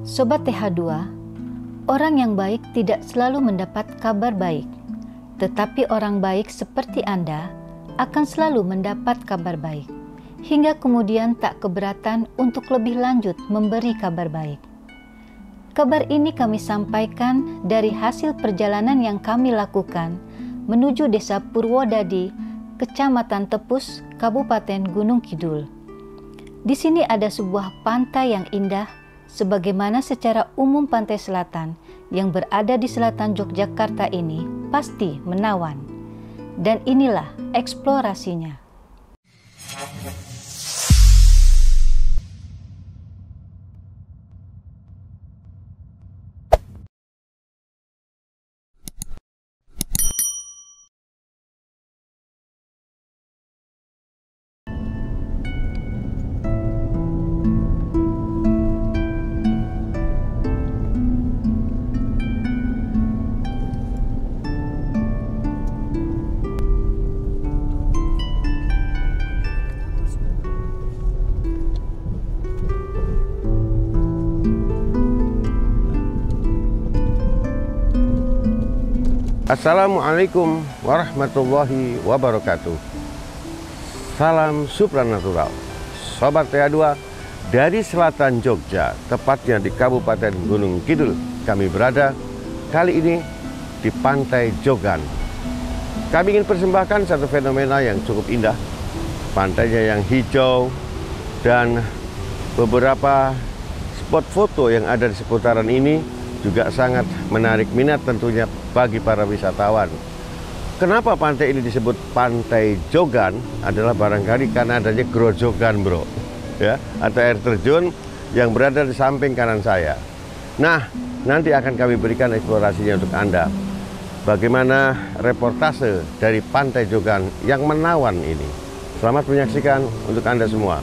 Sobat TH2, orang yang baik tidak selalu mendapat kabar baik, tetapi orang baik seperti Anda akan selalu mendapat kabar baik, hingga kemudian tak keberatan untuk lebih lanjut memberi kabar baik. Kabar ini kami sampaikan dari hasil perjalanan yang kami lakukan menuju Desa Purwodadi, Kecamatan Tepus, Kabupaten Gunung Kidul. Di sini ada sebuah pantai yang indah, sebagaimana secara umum pantai selatan yang berada di selatan Yogyakarta ini pasti menawan. Dan inilah eksplorasinya. Assalamualaikum warahmatullahi wabarakatuh. Salam supranatural. Sobat TH2, dari selatan Jogja, tepatnya di Kabupaten Gunung Kidul, kami berada kali ini di Pantai Jogan. Kami ingin persembahkan satu fenomena yang cukup indah. Pantainya yang hijau dan beberapa spot foto yang ada di seputaran ini juga sangat menarik minat tentunya bagi para wisatawan. Kenapa pantai ini disebut Pantai Jogan? Adalah barangkali karena adanya grojogan, bro, ya, atau air terjun yang berada di samping kanan saya. Nah, nanti akan kami berikan eksplorasinya untuk Anda. Bagaimana reportase dari Pantai Jogan yang menawan ini. Selamat menyaksikan untuk Anda semua.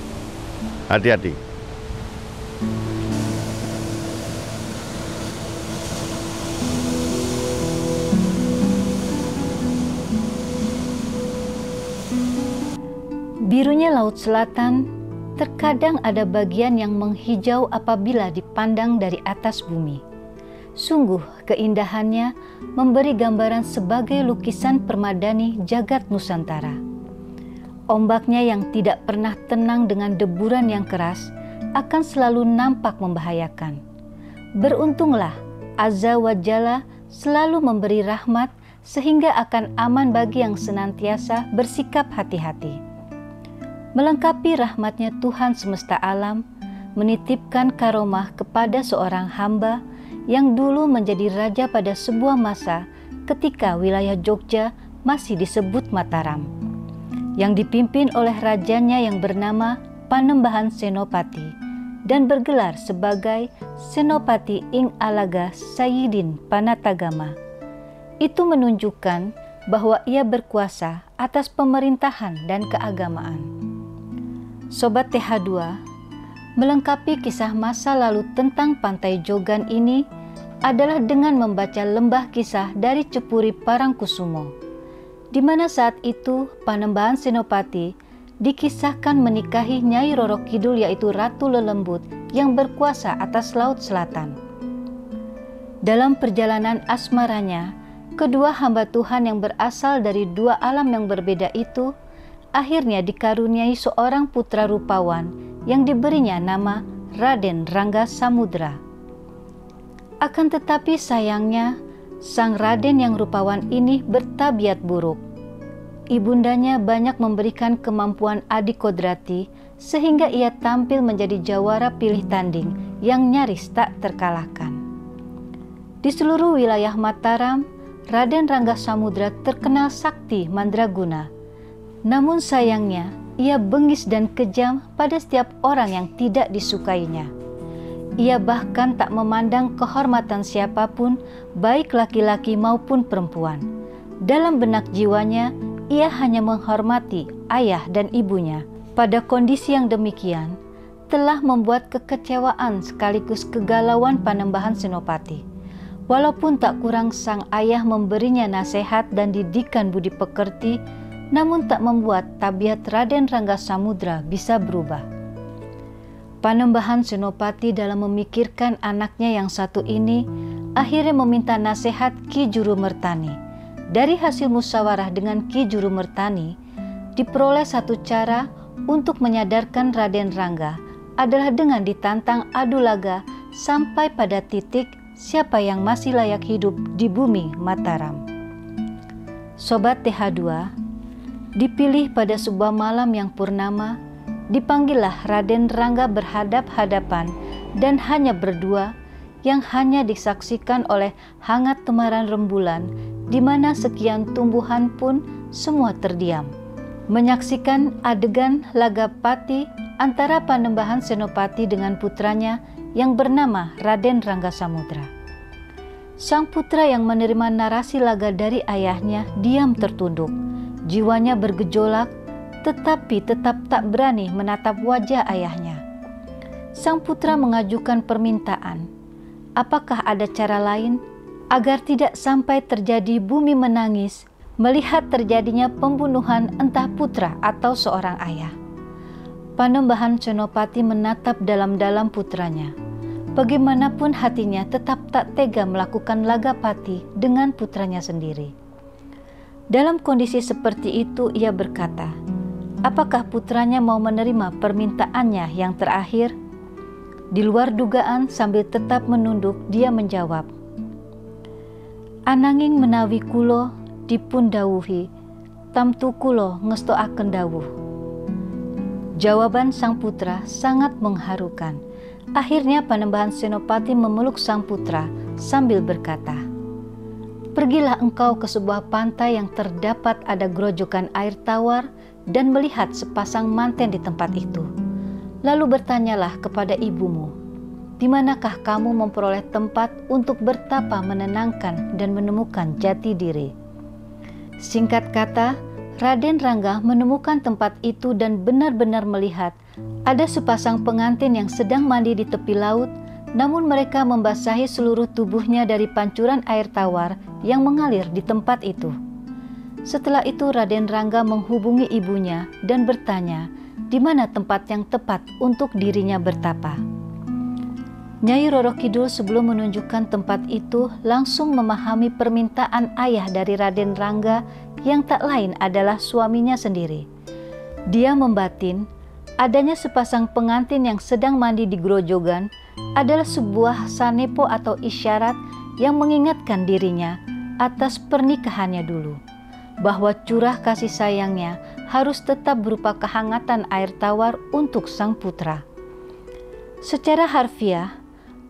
Hati-hati. Birunya Laut Selatan, terkadang ada bagian yang menghijau apabila dipandang dari atas bumi. Sungguh keindahannya memberi gambaran sebagai lukisan permadani jagat Nusantara. Ombaknya yang tidak pernah tenang dengan deburan yang keras akan selalu nampak membahayakan. Beruntunglah Azza wa Jalla selalu memberi rahmat sehingga akan aman bagi yang senantiasa bersikap hati-hati. Melengkapi rahmatnya Tuhan semesta alam, menitipkan karomah kepada seorang hamba yang dulu menjadi raja pada sebuah masa ketika wilayah Jogja masih disebut Mataram, yang dipimpin oleh rajanya yang bernama Panembahan Senopati dan bergelar sebagai Senopati ing Alaga Sayyidin Panatagama. Itu menunjukkan bahwa ia berkuasa atas pemerintahan dan keagamaan. Sobat TH2, melengkapi kisah masa lalu tentang Pantai Jogan ini adalah dengan membaca lembah kisah dari Cepuri Parangkusumo, di mana saat itu Panembahan Senopati dikisahkan menikahi Nyai Roro Kidul, yaitu Ratu Lelembut yang berkuasa atas Laut Selatan. Dalam perjalanan asmaranya, kedua hamba Tuhan yang berasal dari dua alam yang berbeda itu akhirnya dikaruniai seorang putra rupawan yang diberinya nama Raden Rangga Samudra. Akan tetapi sayangnya, sang Raden yang rupawan ini bertabiat buruk. Ibundanya banyak memberikan kemampuan adi kodrati sehingga ia tampil menjadi jawara pilih tanding yang nyaris tak terkalahkan. Di seluruh wilayah Mataram, Raden Rangga Samudra terkenal sakti mandraguna. Namun sayangnya, ia bengis dan kejam pada setiap orang yang tidak disukainya. Ia bahkan tak memandang kehormatan siapapun, baik laki-laki maupun perempuan. Dalam benak jiwanya, ia hanya menghormati ayah dan ibunya. Pada kondisi yang demikian, telah membuat kekecewaan sekaligus kegalauan Panembahan Senopati. Walaupun tak kurang sang ayah memberinya nasihat dan didikan budi pekerti, namun tak membuat tabiat Raden Rangga Samudra bisa berubah. Panembahan Senopati dalam memikirkan anaknya yang satu ini akhirnya meminta nasihat Ki Juru Mertani. Dari hasil musyawarah dengan Ki Juru Mertani, diperoleh satu cara untuk menyadarkan Raden Rangga adalah dengan ditantang adu laga sampai pada titik siapa yang masih layak hidup di bumi Mataram. Sobat TH2, dipilih pada sebuah malam yang purnama, dipanggillah Raden Rangga berhadap-hadapan dan hanya berdua, yang hanya disaksikan oleh hangat temaran rembulan, di mana sekian tumbuhan pun semua terdiam, menyaksikan adegan laga pati antara Panembahan Senopati dengan putranya yang bernama Raden Rangga Samudra. Sang putra yang menerima narasi laga dari ayahnya diam tertunduk, jiwanya bergejolak, tetapi tetap tak berani menatap wajah ayahnya. Sang putra mengajukan permintaan, apakah ada cara lain agar tidak sampai terjadi bumi menangis melihat terjadinya pembunuhan entah putra atau seorang ayah. Panembahan Senopati menatap dalam-dalam putranya. Bagaimanapun hatinya tetap tak tega melakukan laga pati dengan putranya sendiri. Dalam kondisi seperti itu ia berkata, apakah putranya mau menerima permintaannya yang terakhir? Di luar dugaan sambil tetap menunduk, dia menjawab, ananging menawi kulo dipun dawuhi, tamtu kulo ngestoaken dawuh. Jawaban sang putra sangat mengharukan. Akhirnya Panembahan Senopati memeluk sang putra sambil berkata, pergilah engkau ke sebuah pantai yang terdapat ada gerojokan air tawar dan melihat sepasang manten di tempat itu. Lalu bertanyalah kepada ibumu, di manakah kamu memperoleh tempat untuk bertapa menenangkan dan menemukan jati diri. Singkat kata, Raden Rangga menemukan tempat itu dan benar-benar melihat ada sepasang pengantin yang sedang mandi di tepi laut, namun mereka membasahi seluruh tubuhnya dari pancuran air tawar yang mengalir di tempat itu. Setelah itu Raden Rangga menghubungi ibunya dan bertanya di mana tempat yang tepat untuk dirinya bertapa. Nyai Roro Kidul sebelum menunjukkan tempat itu langsung memahami permintaan ayah dari Raden Rangga yang tak lain adalah suaminya sendiri. Dia membatin adanya sepasang pengantin yang sedang mandi di grojogan adalah sebuah sanepo atau isyarat yang mengingatkan dirinya atas pernikahannya dulu, bahwa curah kasih sayangnya harus tetap berupa kehangatan air tawar untuk sang putra. Secara harfiah,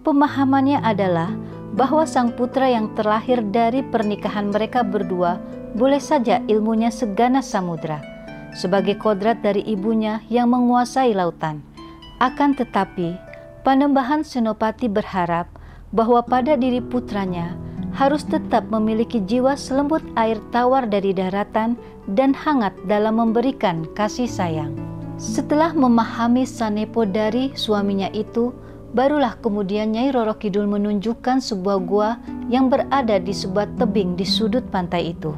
pemahamannya adalah bahwa sang putra yang terlahir dari pernikahan mereka berdua boleh saja ilmunya seganas samudra, sebagai kodrat dari ibunya yang menguasai lautan. Akan tetapi, Panembahan Senopati berharap bahwa pada diri putranya harus tetap memiliki jiwa selembut air tawar dari daratan dan hangat dalam memberikan kasih sayang. Setelah memahami sanepo dari suaminya itu, barulah kemudian Nyai Roro Kidul menunjukkan sebuah gua yang berada di sebuah tebing di sudut pantai itu.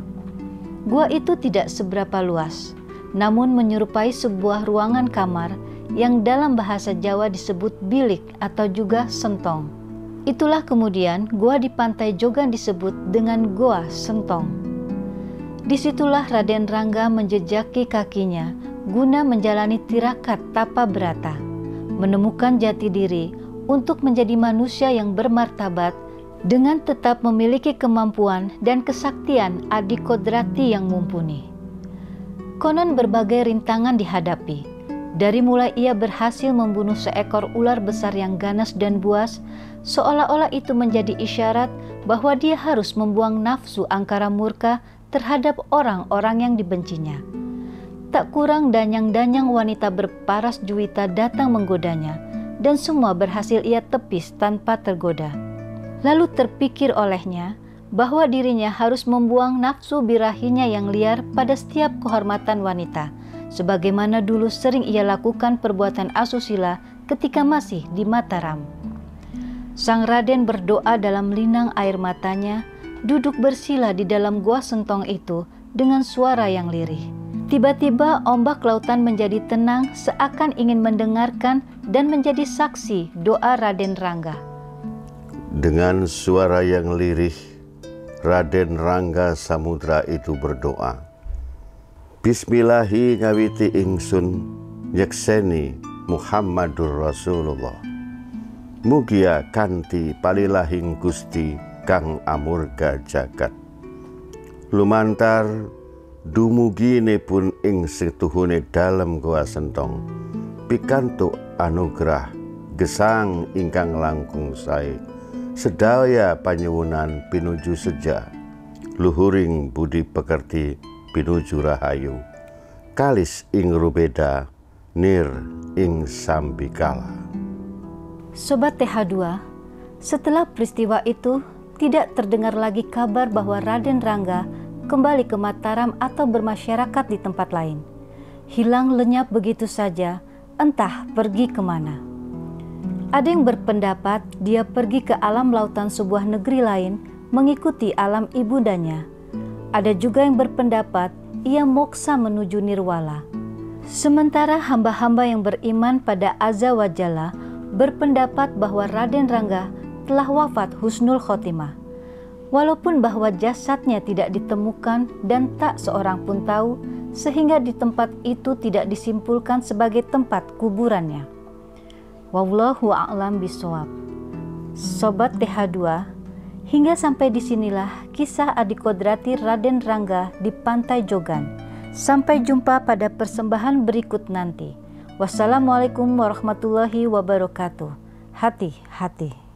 Gua itu tidak seberapa luas, namun menyerupai sebuah ruangan kamar yang dalam bahasa Jawa disebut bilik atau juga sentong. Itulah kemudian gua di pantai Jogan disebut dengan Goa Sentong. Disitulah Raden Rangga menjejaki kakinya guna menjalani tirakat tapa berata, menemukan jati diri untuk menjadi manusia yang bermartabat dengan tetap memiliki kemampuan dan kesaktian adikodrati yang mumpuni. Konon berbagai rintangan dihadapi. Dari mulai ia berhasil membunuh seekor ular besar yang ganas dan buas, seolah-olah itu menjadi isyarat bahwa dia harus membuang nafsu angkara murka terhadap orang-orang yang dibencinya. Tak kurang danyang-danyang wanita berparas juwita datang menggodanya, dan semua berhasil ia tepis tanpa tergoda. Lalu terpikir olehnya bahwa dirinya harus membuang nafsu birahinya yang liar pada setiap kehormatan wanita, sebagaimana dulu sering ia lakukan perbuatan asusila ketika masih di Mataram. Sang Raden berdoa dalam linang air matanya, duduk bersila di dalam gua sentong itu dengan suara yang lirih. Tiba-tiba ombak lautan menjadi tenang seakan ingin mendengarkan dan menjadi saksi doa Raden Rangga. Dengan suara yang lirih, Raden Rangga Samudra itu berdoa, Bismillahi ngawiti ingsun yekseni Muhammadur Rasulullah. Mugia kanthi palilahing Gusti kang amurga jagat. Lumantar dumugine pun ing setuhune dalem goa sentong, pikantuk anugerah gesang ingkang langkung sae, sedaya panyuwunan pinuju seja, luhuring budi pekerti pinuju rahayu, kalis ing rubeda, nir ing sambikala. Sobat TH2, setelah peristiwa itu tidak terdengar lagi kabar bahwa Raden Rangga kembali ke Mataram atau bermasyarakat di tempat lain. Hilang lenyap begitu saja, entah pergi kemana. Ada yang berpendapat dia pergi ke alam lautan sebuah negeri lain mengikuti alam ibundanya. Ada juga yang berpendapat ia moksa menuju nirwala. Sementara hamba-hamba yang beriman pada Azza wa Jalla berpendapat bahwa Raden Rangga telah wafat husnul khotimah. Walaupun bahwa jasadnya tidak ditemukan dan tak seorang pun tahu, sehingga di tempat itu tidak disimpulkan sebagai tempat kuburannya. Wallahu a'lam bishawab. Sobat TH2, hingga sampai disinilah kisah Adikodrati Raden Rangga di Pantai Jogan. Sampai jumpa pada persembahan berikut nanti. Wassalamualaikum warahmatullahi wabarakatuh. Hati-hati.